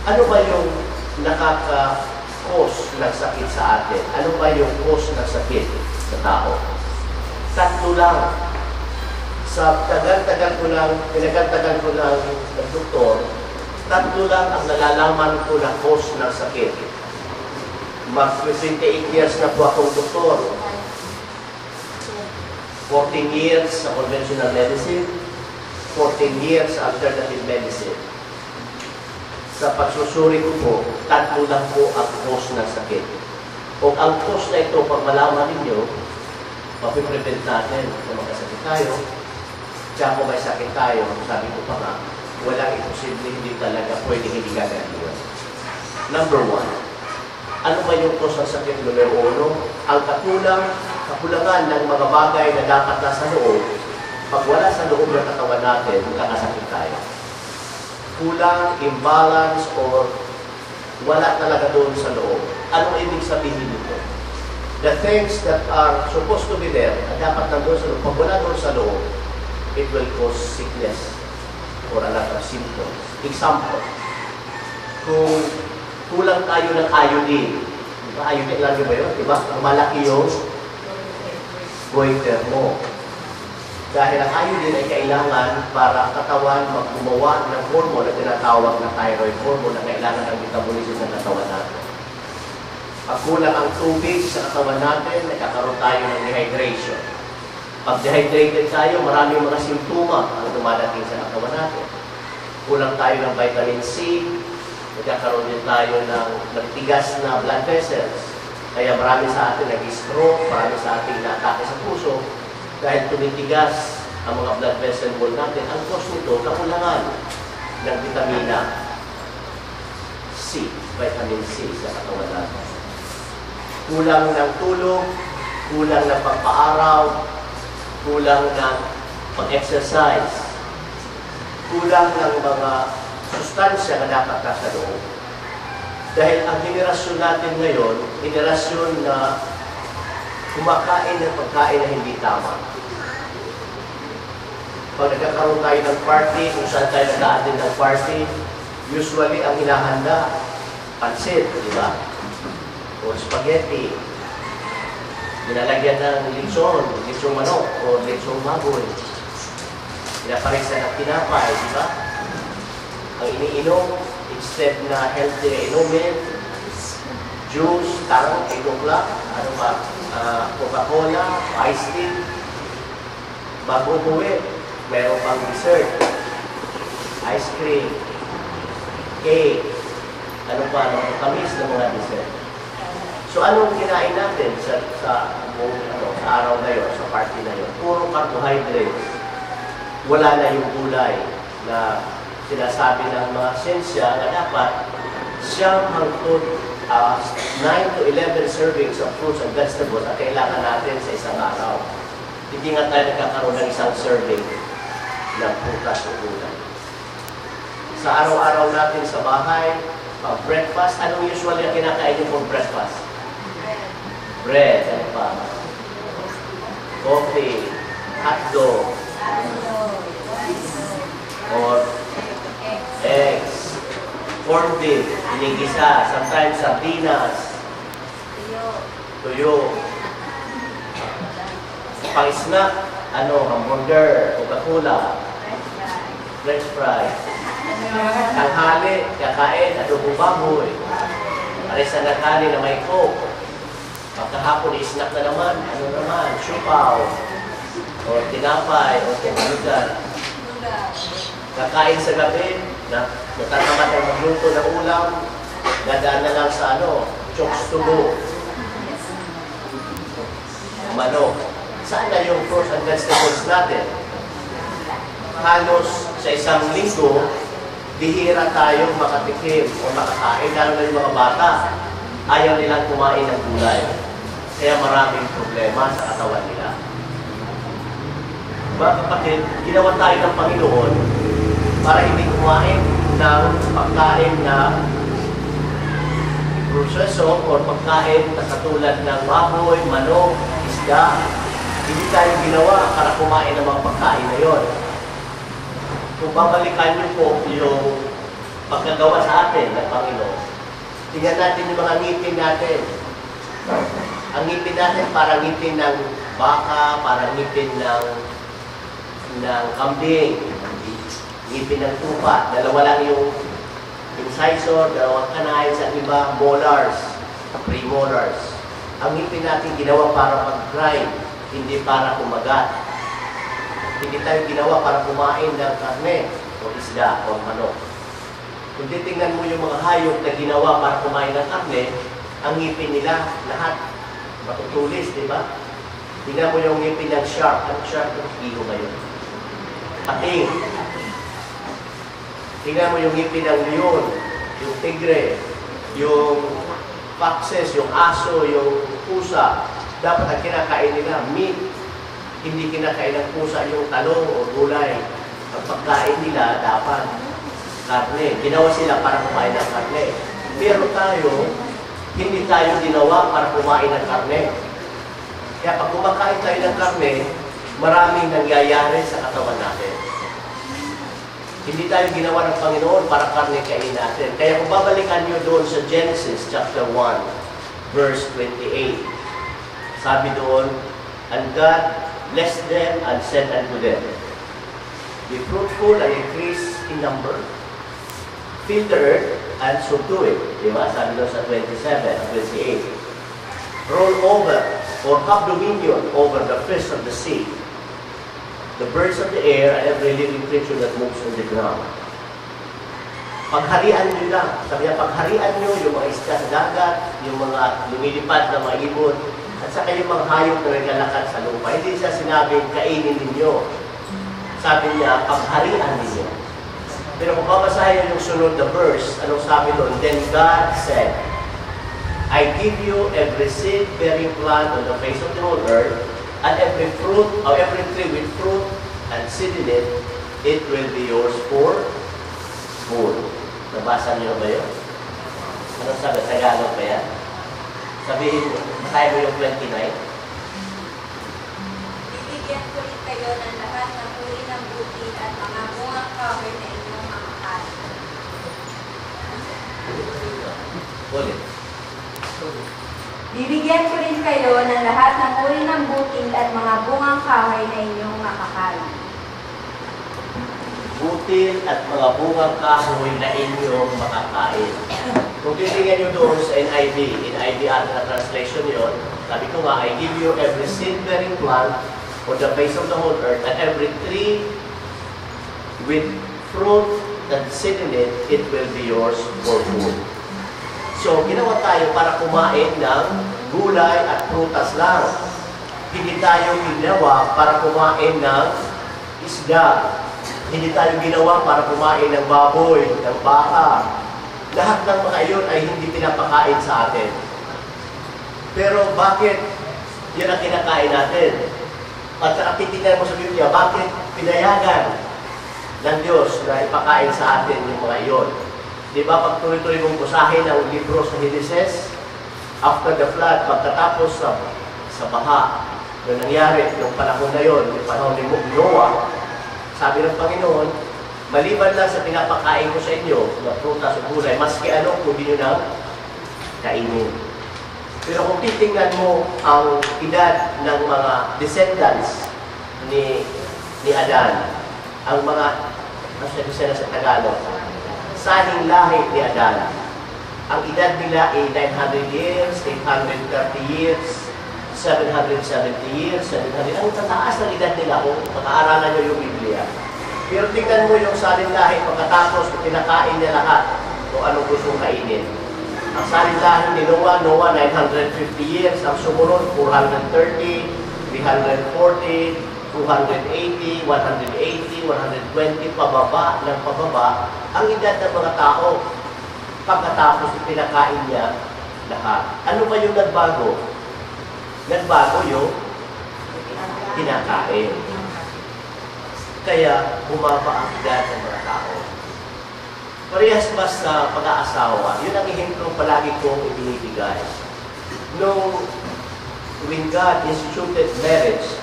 Ano ba yung nakaka-cause ng sakit sa atin? Ano ba yung cause ng sakit sa tao? Tatlo lang. Sa tagal-tagal ko lang ng doktor, tatlo lang ang nalalaman ko na cause ng sakit. Mag 28 years na po akong doktor. 14 years sa conventional medicine, 14 years sa alternative medicine. Sa pagsusuri ko po, tatlo lang po ang cause ng sakit. O ang cause na ito, pag malaman ninyo, mapiprevent natin na magkasakit tayo. Tsaka kung may sakit tayo, sabi ko pa nga, walang imposible, hindi talaga pwede hindi gagawin. Number one, ano ba yung cause ng sakit? Numero uno, ang kakulangan ng mga bagay na dapat nasa loob. Pag wala sa loob ng katawan natin, magkakasakit tayo. Kulang, imbalance, or wala talaga doon sa loob. Anong ibig sabihin nito? The things that are supposed to be there, na dapat nandun sa loob, pag wala doon sa loob, it will cause sickness or a lot of symptoms. Example, kung kulang tayo ng iodine, diba? Iodine lang ba yun? Diba? Ang malaki yung goiter mo. Dahil ang iodine ay kailangan para ang katawan maggumawa ng hormone na tinatawag na thyroid hormone na kailangan ng metabolism ng katawan natin. Pag kulang ang tubig sa katawan natin, nagkakaroon tayo ng dehydration. Pag dehydrated tayo, maraming mga simptoma ang dumadating sa katawan natin. Kulang tayo ng vitamin C, nagkakaroon din tayo ng nagtigas na blood vessels. Kaya marami sa atin nag-stroke, marami sa atin na-atake sa puso. Dahil tumitigas ang mga blood vessel wall natin, ang cause nito, kakulangan ng vitamina C, vitamin C sa katawan natin. Kulang ng tulog, kulang ng pagpaaraw, kulang ng pag-exercise, kulang ng mga sustansya na dapat nasa loob. Dahil ang henerasyon natin ngayon, henerasyon na kumakain ng pagkain na hindi tama. Pag nagkakaroon tayo ng party, kung saan tayo nag-a-attend ng party, usually ang hinahanda, pansit, di ba? O spaghetti. Nilalagyan ng lechong manok, o lechong baboy. Pinaparisa ng tinapay, di ba? Ang iniinom, instead na healthy na inumin, juice, tarong, 8 o'clock, ano ba? Coca-Cola, iced tea. Bago umuwi, meron pang dessert, ice cream, cake, ano pa, tamis ng mga dessert. So, anong kinain natin sa araw na yun, sa party na yun? Puro carbohydrates. Wala na yung gulay na sinasabi ng mga siyensya na dapat siyang hangtod 9 to 11 servings of fruits and vegetables na kailangan natin sa isang araw. Hindi nga tayo nagkakaroon ng isang serving ng prutas o gulay. Sa araw-araw natin sa bahay, breakfast, anong usually ang kinakain for breakfast? Bread, ano pa? Coffee, hotdog, or eggs, corned beef, inigisa, sometimes sardinas, tuyo. Pang-snack, hamburger, Coca-Cola, French fries. Tanghali, kakain, adobong baboy. Alis na naghali na may coke. Pagkahapon, i-snack na naman, siupaw, o tinapay, o tinugan. Kakain sa gabi, natatamad ang magluto ng ulam, dadaan na lang sa chokes to go. Manok. Saan na yung fruits and vegetables natin? Halos sa isang linggo, bihira tayong makatikim o makakain, lalo na yung mga bata. Ayaw nilang kumain ng gulay. Kaya maraming problema sa katawan nila. Mga kapatid, ginawa tayo ng Panginoon para hindi kumain ng pagkain na proseso o pagkain na katulad ng baboy, manok, isda. Hindi tayo ginawa para kumain ng mga pagkain na yon. Kung babalikan niyo po yung pagkagawa sa atin ng Panginoon. Tingnan natin yung mga ngipin natin. Ang ngipin natin parang ngipin ng baka, parang ngipin ng kambing, ngipin ng tupa. Dalawa lang yung incisor, dalawang canines, at iba, molars, premolars. Ang ngipin natin ginawa para mag-grind, hindi para kumagat. Hindi tayo ginawa para kumain ng karne o isda o manok. Kung titingnan mo yung mga hayop na ginawa para kumain ng karne, ang ngipin nila lahat matutulis, di ba? Tingnan mo yung ngipin ng shark. Ang shark, iho ba yun? Pating. Tingnan mo yung ngipin ng leon, yung tigre, yung foxes, yung aso, yung pusa. Dapat ang kinakain nila, meat. Hindi kinakain ng pusa yung talong o gulay. Ang pagkain nila dapat karne. Ginawa sila para kumain ng karne. Pero tayo, hindi tayo ginawa para kumain ng karne. Kaya pag kumakain tayo ng karne, maraming nangyayari sa katawan natin. Hindi tayo ginawa ng Panginoon para karne kainin natin. Kaya kung babalikan nyo doon sa Genesis chapter 1, verse 28, sabi doon, "And God blessed them and said unto them, Be fruitful and increase in number, fill the earth and subdue it." Diba? Sabi doon sa 27 and 28. "Roll over or have dominion over the fish of the sea, the birds of the air, and every living creature that moves on the ground." Pagharian nyo lang. Sabi niya, pagharian nyo yung mga isda sa dagat, yung mga lumilipad na mga ibon, at saka yung mga hayop na naglalakad sa lupa. Hindi siya sinabing kainin ninyo. Sabi niya, pagharian ninyo. Pero kung babasahin yung sunod na verse, anong sabi doon? "Then God said, I give you every seed-bearing plant on the face of the whole earth, and every fruit, or every tree with fruit and seed in it, it will be yours for food." Nabasa niyo ba yun? Anong sabi? Tagalog ba yan? Sabihin mo, basahin mo yung 29. "Bibigyan ko rin kayo ng lahat ng uri ng butil at mga bungang kahoy na inyong makakain." Ulit. "Bibigyan ko rin kayo ng lahat ng uri ng butil at mga bungang kahoy na inyong makakain." Butil at mga bungang kahoy na inyong makakain. Kung titingnan nyo doon sa NIV na translation yun, sabi ko nga, "I give you every seed-bearing plant on the face of the whole earth, and every tree with fruit and seed in it, it will be yours for food." So, ginawa tayo para kumain ng gulay at prutas lang. Hindi tayo ginawa para kumain ng isda. Hindi tayo ginawa para kumain ng baboy, ng baka. Lahat ng mga iyon ay hindi pinapakain sa atin. Pero bakit yun ang kinakain natin? At saka titignan mo sa Biblia, bakit pinayagan ng Diyos na ipakain sa atin yung mga iyon? Di ba pag tuloy-tuloy mong basahin ang libro sa Genesis, after the flood, pagkatapos sa baha, na nangyari yung panahon na yun, yung panahon ni Noah, sabi ng Panginoon, maliban lang sa pinapakain ko sa inyo, na prutas o gulay, maski ano, hindi nyo na kainin. Pero kung titingnan mo ang edad ng mga descendants ni Adan, ang mga, nasabi na sa Tagalog, saning lahi ni Adan, ang edad nila ay 900 years, 830 years, 770 years, 700. Ang tataas ng edad nila kung pag-aaralan nyo yung Biblia. Pero tingnan mo yung salinlahi pagkatapos pinakain niya lahat kung anong gustong kainin. Ang salinlahi ni Noah, 950 years. Ang sumunod, 430, 340, 280, 180, 120, pababa ng pababa. Ang edad ng mga tao pagkatapos pinakain niya lahat. Ano ba yung nagbago? Nagbago yung kinakain. Kaya bumaba ang edad ng mga tao. Parehas ba sa pag-aasawa? Yun ang ehemplo palagi kong ibinibigay. When God instituted marriage,